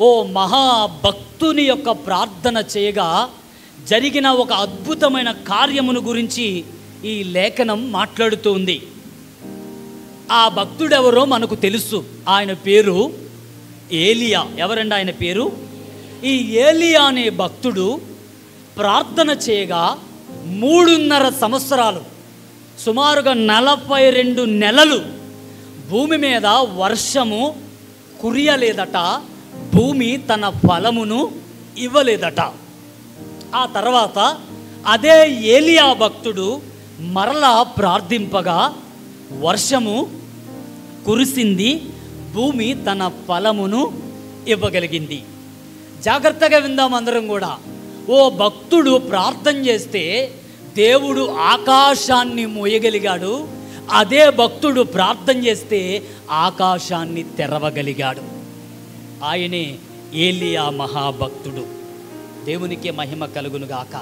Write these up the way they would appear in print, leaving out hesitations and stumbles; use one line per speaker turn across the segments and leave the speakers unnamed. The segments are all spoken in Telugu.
ఓ మహాభక్తుని యొక్క ప్రార్థన చేయగా జరిగిన ఒక అద్భుతమైన కార్యమును గురించి ఈ లేఖనం మాట్లాడుతూ ఉంది. ఆ భక్తుడెవరో మనకు తెలుసు. ఆయన పేరు ఏలియా. ఎవరండి ఆయన పేరు? ఈ ఏలియా అనే భక్తుడు ప్రార్థన చేయగా 3.5 సంవత్సరాలు, సుమారుగా 42 నెలలు భూమి మీద వర్షము కురియలేదట. భూమి తన ఫలమును ఇవ్వలేదట. ఆ తర్వాత అదే ఏలియా భక్తుడు మరలా ప్రార్థింపగా వర్షము కురిసింది, భూమి తన ఫలమును ఇవ్వగలిగింది. జాగ్రత్తగా విందాం అందరం కూడా. ఓ భక్తుడు ప్రార్థన చేస్తే దేవుడు ఆకాశాన్ని మోయగలిగాడు. అదే భక్తుడు ప్రార్థన చేస్తే ఆకాశాన్ని తెరవగలిగాడు. ఆయనే ఏలియా మహాభక్తుడు. దేవునికి మహిమ కలుగునుగాక.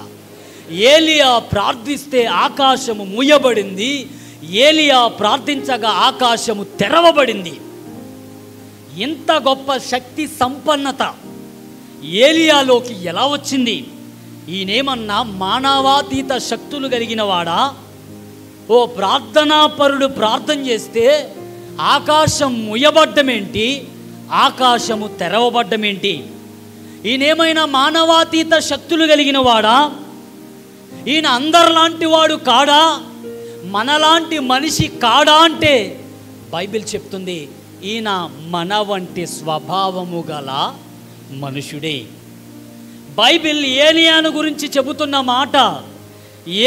ఏలియా ప్రార్థిస్తే ఆకాశము మూయబడింది. ఏలియా ప్రార్థించగా ఆకాశము తెరవబడింది. ఇంత గొప్ప శక్తి సంపన్నత ఏలియాలోకి ఎలా వచ్చింది? ఈయనేమన్నా మానవాతీత శక్తులు కలిగిన వాడా? ఓ ప్రార్థనాపరుడు ప్రార్థన చేస్తే ఆకాశం ముయ్యబడ్డమేంటి, ఆకాశము తెరవబడ్డమేంటి? ఈయనేమైనా మానవాతీత శక్తులు కలిగిన వాడా? ఈయన అందరిలాంటి వాడు కాడా? మనలాంటి మనిషి కాడా అంటే బైబిల్ చెప్తుంది ఈయన మన వంటి స్వభావము గల మనుషుడే. బైబిల్ ఏలియాను గురించి చెబుతున్న మాట,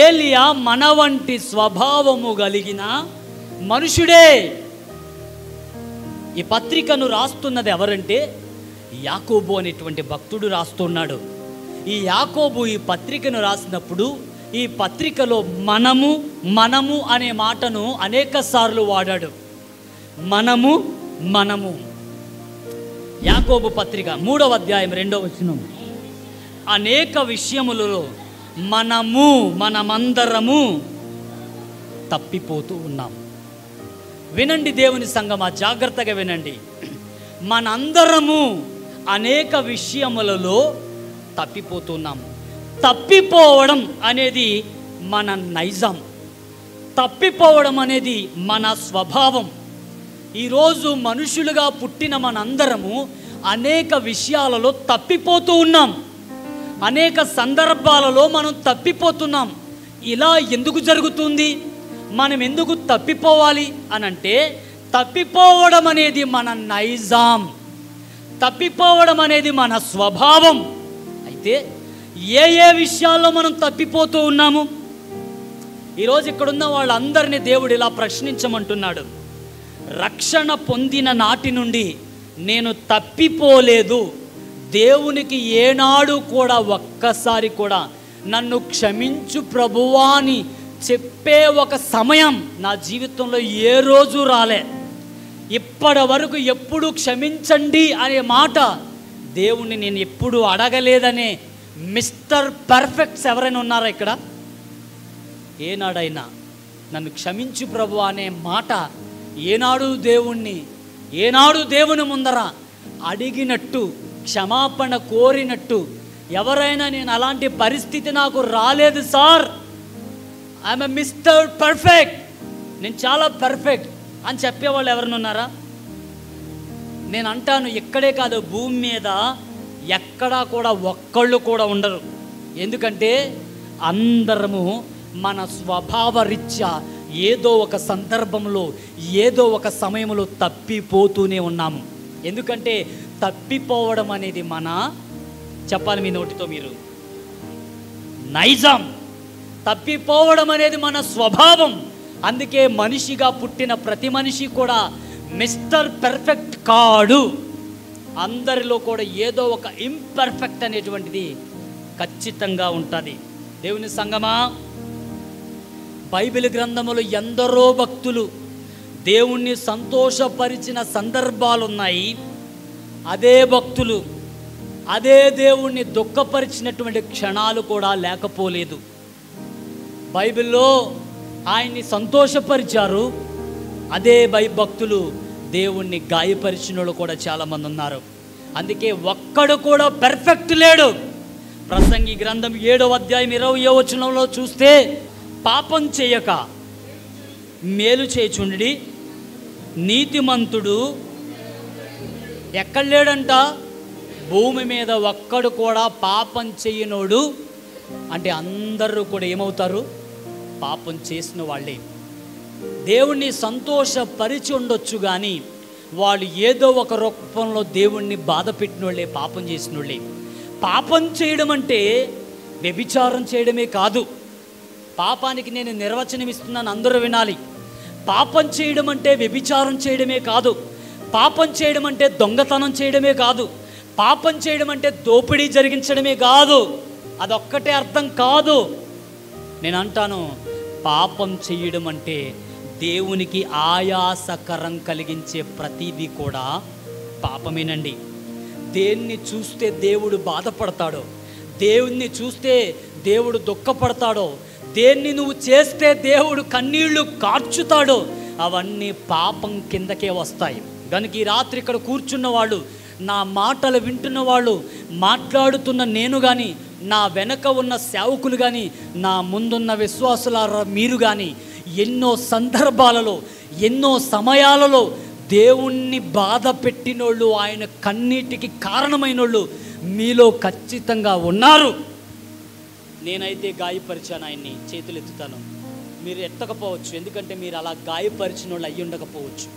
ఏలియా మన వంటి స్వభావము కలిగిన మనుషుడే. ఈ పత్రికను రాస్తున్నది ఎవరంటే యాకోబు అనేటువంటి భక్తుడు రాస్తున్నాడు. ఈ యాకోబు ఈ పత్రికను రాసినప్పుడు ఈ పత్రికలో మనము అనే మాటను అనేక సార్లు వాడాడు. మనము యాకోబు పత్రిక 3వ అధ్యాయం 2వ వచనం. అనేక విషయములలో మనమందరము తప్పిపోతూ ఉన్నాం. వినండి దేవుని సంగమా, జాగ్రత్తగా వినండి. మనందరము అనేక విషయములలో తప్పిపోతున్నాము. తప్పిపోవడం అనేది మన నైజం. తప్పిపోవడం అనేది మన స్వభావం. ఈరోజు మనుషులుగా పుట్టిన మనందరము అనేక విషయాలలో తప్పిపోతూ ఉన్నాం. అనేక సందర్భాలలో మనం తప్పిపోతున్నాం. ఇలా ఎందుకు జరుగుతుంది? మనం ఎందుకు తప్పిపోవాలి అనంటే, తప్పిపోవడం అనేది మన నైజాం, తప్పిపోవడం అనేది మన స్వభావం. అయితే ఏ విషయాల్లో మనం తప్పిపోతూ ఉన్నాము? ఈరోజు ఇక్కడున్న వాళ్ళందరినీ దేవుడు ఇలా ప్రశ్నించమంటున్నాడు. రక్షణ పొందిన నాటి నుండి నేను తప్పిపోలేదు. దేవునికి ఏనాడు కూడా ఒక్కసారి కూడా నన్ను క్షమించు ప్రభువా అని చెప్పే ఒక సమయం నా జీవితంలో ఏ రోజు రాలే. ఇప్పటి వరకు ఎప్పుడు క్షమించండి అనే మాట దేవుణ్ణి నేను ఎప్పుడు అడగలేదనే మిస్టర్ పర్ఫెక్ట్స్ ఎవరైనా ఉన్నారా ఇక్కడ? ఏనాడైనా నన్ను క్షమించు ప్రభువా అనే మాట ఏనాడు దేవుని ముందర అడిగినట్టు, క్షమాపణ కోరినట్టు ఎవరైనా నేను అలాంటి పరిస్థితి నాకు రాలేదు sir, I'm a mister perfect, నేను చాలా పర్ఫెక్ట్ అని చెప్పేవాళ్ళు ఎవరైనా ఉన్నారా? నేను అంటాను, ఇక్కడే కాదు, భూమి మీద ఎక్కడా కూడా ఒక్కళ్ళు కూడా ఉండరు. ఎందుకంటే అందరము మన స్వభావరీత్యా ఏదో ఒక సందర్భంలో ఏదో ఒక సమయంలో తప్పిపోతూనే ఉన్నాము. ఎందుకంటే తప్పిపోవడం అనేది మన, చెప్పాలి మీ నోటితో మీరు, నైజం. తప్పిపోవడం అనేది మన స్వభావం. అందుకే మనిషిగా పుట్టిన ప్రతి మనిషి కూడా మిస్టర్ పర్ఫెక్ట్ కాడు. అందరిలో కూడా ఏదో ఒక ఇంపర్ఫెక్ట్ అనేటువంటిది ఖచ్చితంగా ఉంటుంది. దేవుని సంగమా, బైబిల్ గ్రంథములో ఎందరో భక్తులు దేవుణ్ణి సంతోషపరిచిన సందర్భాలు ఉన్నాయి. అదే భక్తులు అదే దేవుణ్ణి దుఃఖపరిచినటువంటి క్షణాలు కూడా లేకపోలేదు. బైబిల్లో ఆయన్ని సంతోషపరిచారు. అదే భక్తులు దేవుణ్ణి గాయపరిచిన వాళ్ళు కూడా చాలామంది ఉన్నారు. అందుకే ఒక్కడు కూడా పెర్ఫెక్ట్ లేడు. ప్రసంగి గ్రంథం 7వ అధ్యాయం 20వ వచనంలో చూస్తే, పాపం చేయక మేలు చేయుచుండి నీతిమంతుడు ఎక్కడ లేడంట? భూమి మీద ఒక్కడు కూడా పాపం చేయనోడు. అంటే అందరూ కూడా ఏమవుతారు? పాపం చేసిన వాళ్ళే. దేవుణ్ణి సంతోషపరిచి ఉండొచ్చు, కానీ వాళ్ళు ఏదో ఒక రూపంలో దేవుణ్ణి బాధ పెట్టిన వాళ్ళే, పాపం చేసిన వాళ్ళే. పాపం చేయడం అంటే వ్యభిచారం చేయడమే కాదు. పాపానికి నేను నిర్వచనం ఇస్తున్నాను, అందరూ వినాలి. పాపం చేయడం అంటే వ్యభిచారం చేయడమే కాదు. పాపం చేయడం అంటే దొంగతనం చేయడమే కాదు. పాపం చేయడం అంటే దోపిడీ జరిగించడమే కాదు. అదొక్కటే అర్థం కాదు. నేను అంటాను, పాపం చేయడం అంటే దేవునికి ఆయాసకరం కలిగించే ప్రతిదీ కూడా పాపమేనండి. దేన్ని చూస్తే దేవుడు బాధపడతాడో, దేవుణ్ణి చూస్తే దేవుడు దుఃఖపడతాడో, దేన్ని నువ్వు చేస్తే దేవుడు కన్నీళ్లు కార్చుతాడో, అవన్నీ పాపం కిందకే వస్తాయి. కనుక ఈ రాత్రి ఇక్కడ కూర్చున్న వాళ్ళు, నా మాటలు వింటున్న వాళ్ళు, మాట్లాడుతున్న నేను కానీ, నా వెనక ఉన్న సేవకులు కానీ, నా ముందున్న విశ్వాసులారా మీరు కానీ, ఎన్నో సందర్భాలలో ఎన్నో సమయాలలో దేవుణ్ణి బాధ పెట్టినోళ్ళు, ఆయన కన్నీటికి కారణమైనోళ్ళు మీలో ఖచ్చితంగా ఉన్నారు. నేనైతే గాయపరిచాను ఆయన్ని, చేతులు ఎత్తుతాను. మీరు ఎత్తకపోవచ్చు, ఎందుకంటే మీరు అలా గాయపరిచిన వాళ్ళు అయ్యి ఉండకపోవచ్చు.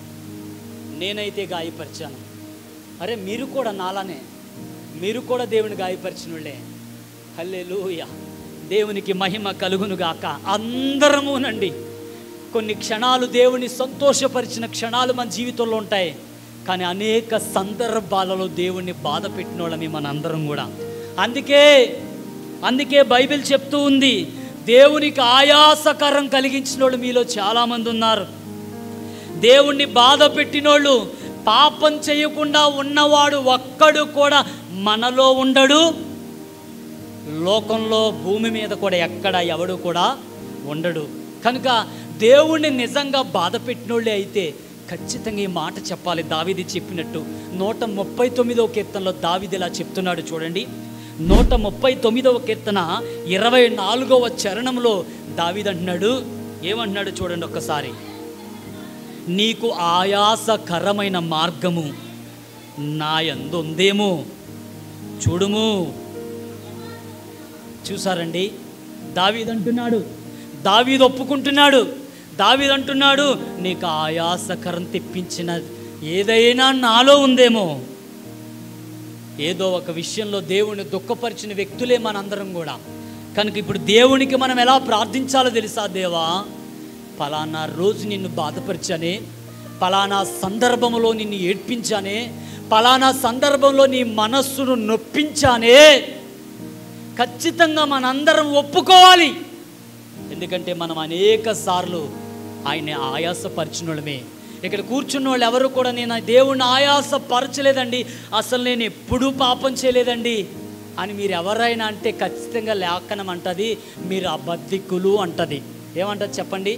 నేనైతే గాయపరిచాను. అరే మీరు కూడా నాలానే, మీరు కూడా దేవుని గాయపరిచిన వాళ్ళే. హల్లెలూయా, దేవునికి మహిమ కలుగునుగాక. అందరమునండి కొన్ని క్షణాలు దేవుని సంతోషపరిచిన క్షణాలు మన జీవితంలో ఉంటాయి, కానీ అనేక సందర్భాలలో దేవుణ్ణి బాధ పెట్టిన వాళ్ళని మన అందరం కూడా. అందుకే బైబిల్ చెప్తూ ఉంది, దేవునికి ఆయాసకరం కలిగించిన వాళ్ళు మీలో చాలామంది ఉన్నారు. దేవుణ్ణి బాధ పెట్టినోళ్ళు, పాపం చేయకుండా ఉన్నవాడు ఒక్కడు కూడా మనలో ఉండడు. లోకంలో భూమి మీద కూడా ఎక్కడ ఎవడు కూడా ఉండడు. కనుక దేవుణ్ణి నిజంగా బాధ పెట్టినోళ్ళే అయితే ఖచ్చితంగా ఈ మాట చెప్పాలి. దావీదు చెప్పినట్టు 139వ కీర్తనలో దావీదు ఇలా చెప్తున్నాడు చూడండి. 139వ కీర్తన 24వ చరణంలో దావీదు అంటున్నాడు, ఏమంటున్నాడు చూడండి ఒక్కసారి. నీకు ఆయాసకరమైన మార్గము నా యందు ఉందేమో చూడుము. చూసారండి, దావీదు అంటున్నాడు, దావీదు ఒప్పుకుంటున్నాడు. దావీదు అంటున్నాడు, నీకు ఆయాసకరం తెప్పించిన ఏదైనా నాలో ఉందేమో. ఏదో ఒక విషయంలో దేవుని దుఃఖపరిచిన వ్యక్తులే మనందరం కూడా. కనుక ఇప్పుడు దేవునికి మనం ఎలా ప్రార్థించాలో తెలుసా? దేవా, ఫలానా రోజు నిన్ను బాధపరిచానే, ఫలానా సందర్భంలో నిన్ను ఏడ్పించానే, ఫలానా సందర్భంలో నీ మనస్సును నొప్పించానే. ఖచ్చితంగా మనందరం ఒప్పుకోవాలి. ఎందుకంటే మనం అనేక సార్లు ఆయన్ని ఆయాసపరిచిన వాళ్ళమే. ఇక్కడ కూర్చున్న వాళ్ళు ఎవరు కూడా నేను దేవుణ్ణి ఆయాసపరచలేదండి, అసలు నేను ఎప్పుడూ పాపం చేయలేదండి అని మీరు ఎవరైనా అంటే ఖచ్చితంగా లేఖనం అంటది మీరు అబద్ధికులు అంటది. ఏమంటది చెప్పండి?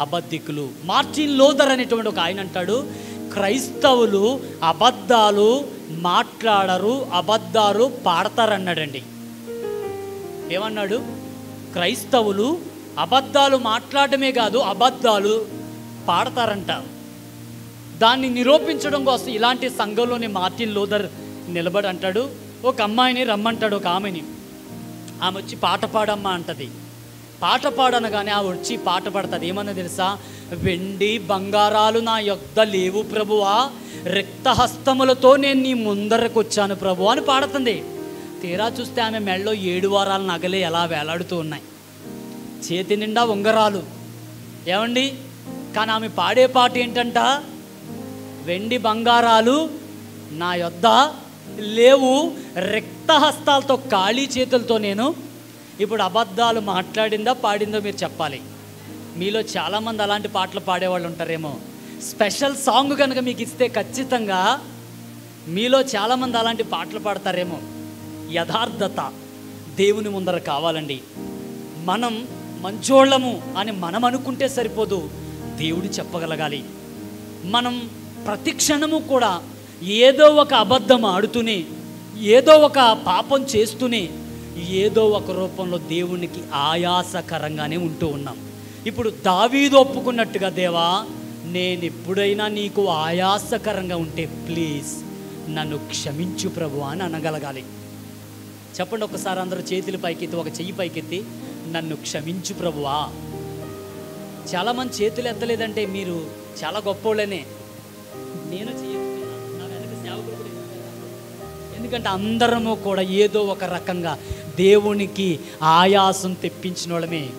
అబద్ధికులు. మార్టిన్ లూథర్ అనేటువంటి ఒక ఆయన అంటాడు, క్రైస్తవులు అబద్ధాలు మాట్లాడరు, అబద్ధాలు పాడతారన్నాడండి. ఏమన్నాడు? క్రైస్తవులు అబద్ధాలు మాట్లాడటమే కాదు, అబద్ధాలు పాడతారంట. దాన్ని నిరూపించడం కోసం ఇలాంటి సంఘంలోని మార్టిన్ లూథర్ నిలబడి అంటాడు, ఒక అమ్మాయిని రమ్మంటాడు, ఒక ఆమెని. ఆమె వచ్చి పాట పాడమ్మా అంటది. పాట పాడనగానే ఆమె వచ్చి పాట పాడుతుంది. ఏమన్నా తెలుసా? వెండి బంగారాలు నా యొద్ద లేవు ప్రభువా, రిక్తహస్తములతో నేను నీ ముందరకు వచ్చాను ప్రభు అని పాడుతుంది. తీరా చూస్తే ఆమె మెడలో 7 వారాల నగలే ఎలా వేలాడుతూ ఉన్నాయి, చేతి నిండా ఉంగరాలు. ఏమండి, కానీ ఆమె పాడే పాట ఏంటంట? వెండి బంగారాలు నా యొద్ద లేవు, రిక్తహస్తాలతో ఖాళీ చేతులతో నేను. ఇప్పుడు అబద్ధాలు మాట్లాడిందా పాడిందో మీరు చెప్పాలి. మీలో చాలామంది అలాంటి పాటలు పాడేవాళ్ళు ఉంటారేమో. స్పెషల్ సాంగ్ కనుక మీకు ఇస్తే ఖచ్చితంగా మీలో చాలామంది అలాంటి పాటలు పాడతారేమో. యథార్థత దేవుని ముందర కావాలండి. మనం మంచోళ్ళము అని మనం అనుకుంటే సరిపోదు, దేవుడు చెప్పగలగాలి. మనం ప్రతి క్షణము కూడా ఏదో ఒక అబద్ధం ఆడుతూనే, ఏదో ఒక పాపం చేస్తూనే, ఏదో ఒక రూపంలో దేవునికి ఆయాసకరంగానే ఉంటూ ఉన్నాం. ఇప్పుడు దావీదు ఒప్పుకున్నట్టుగా, దేవా నేను ఎప్పుడైనా నీకు ఆయాసకరంగా ఉంటే ప్లీజ్ నన్ను క్షమించు ప్రభు అని అనగలగాలి. చెప్పండి ఒకసారి అందరూ చేతులు పైకెత్తి, ఒక చెయ్యి పైకెత్తి, నన్ను క్షమించు ప్రభువా. చాలామంది చేతులు ఎత్తలేదంటే మీరు చాలా గొప్పోళ్ళనే. నేను చేయకపోయినా నా వెనక సేవకులు కూడా ఎందుకంటే అందరము కూడా ఏదో ఒక రకంగా దేవునికి ఆయాసం తెప్పించిన వాళ్ళమే.